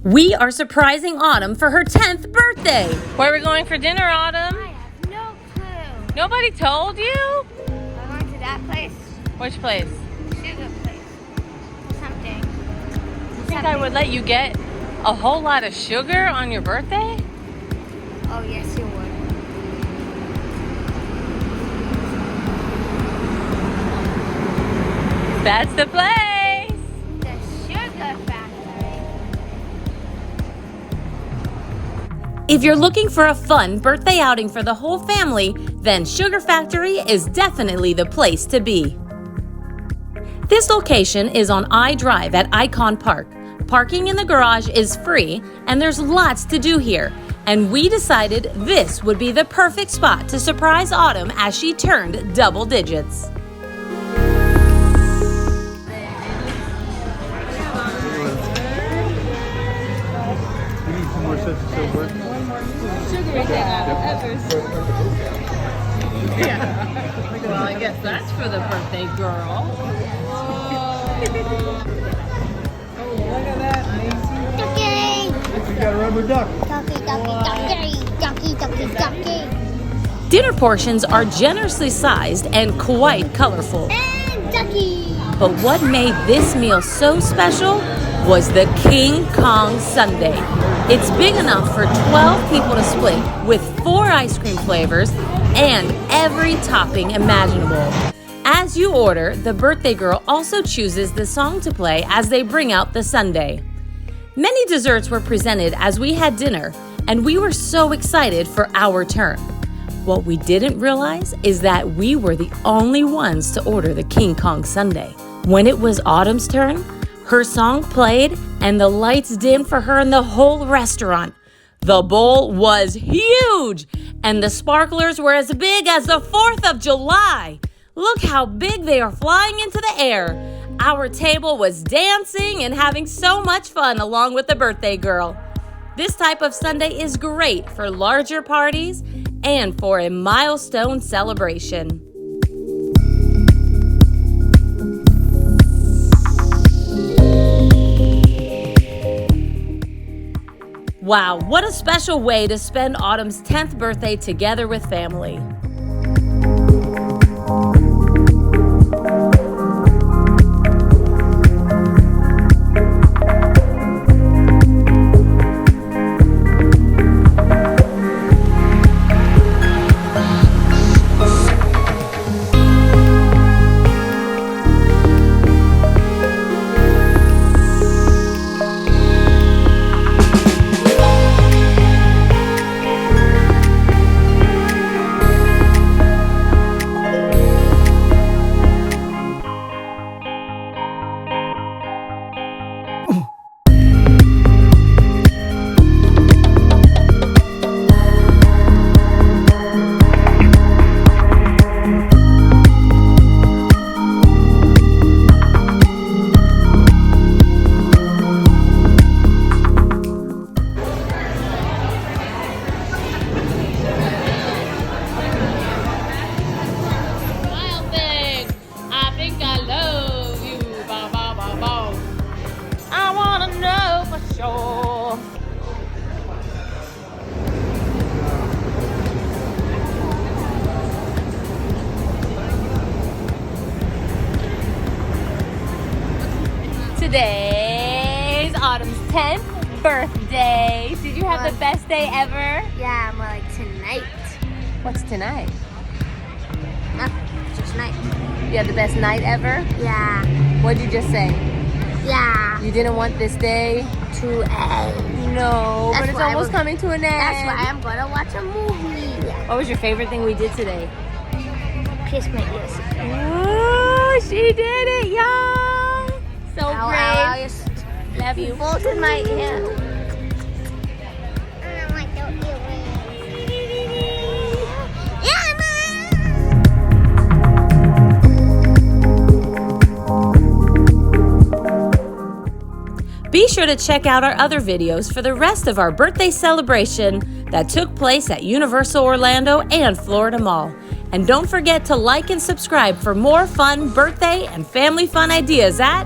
We are surprising Autumn for her 10th birthday. Where are we going for dinner, Autumn? I have no clue. Nobody told you? We're going to that place. Which place? Sugar place. Something. You think I would let you get a whole lot of sugar on your birthday? Oh, yes, you would. That's the place. The Sugar Factory. If you're looking for a fun birthday outing for the whole family, then Sugar Factory is definitely the place to be. This location is on I Drive at Icon Park. Parking in the garage is free, and there's lots to do here. And we decided this would be the perfect spot to surprise Autumn as she turned double digits. Sugary thing I've ever seen. Yeah. Well, I guess that's for the birthday girl. Oh, look at that. Ducky! You got a rubber duck. Ducky. Dinner portions are generously sized and quite colorful. And Ducky! But what made this meal so special was the King Kong Sundae. It's big enough for 12 people to split with 4 ice cream flavors and every topping imaginable. As you order, the birthday girl also chooses the song to play as they bring out the sundae. Many desserts were presented as we had dinner, and we were so excited for our turn. What we didn't realize is that we were the only ones to order the King Kong Sundae. When it was Autumn's turn, her song played and the lights dimmed for her in the whole restaurant. The bowl was huge and the sparklers were as big as the 4th of July. Look how big they are flying into the air. Our table was dancing and having so much fun along with the birthday girl. This type of sundae is great for larger parties and for a milestone celebration. Wow, what a special way to spend Autumn's 10th birthday together with family. Today's Autumn's 10th birthday. Did you have the best day ever? Yeah, more like tonight. What's tonight? Nothing, just tonight. You had the best night ever? Yeah. What'd you just say? Yeah. You didn't want this day To end. No, That's but it's why almost coming to an end. That's why I'm gonna watch a movie. What was your favorite thing we did today? Kiss my ears. Oh, she did it, y'all. So Ow, brave. ow, ow, just Love you. folded my ear. Be sure to check out our other videos for the rest of our birthday celebration that took place at Universal Orlando and Florida Mall. And don't forget to like and subscribe for more fun birthday and family fun ideas at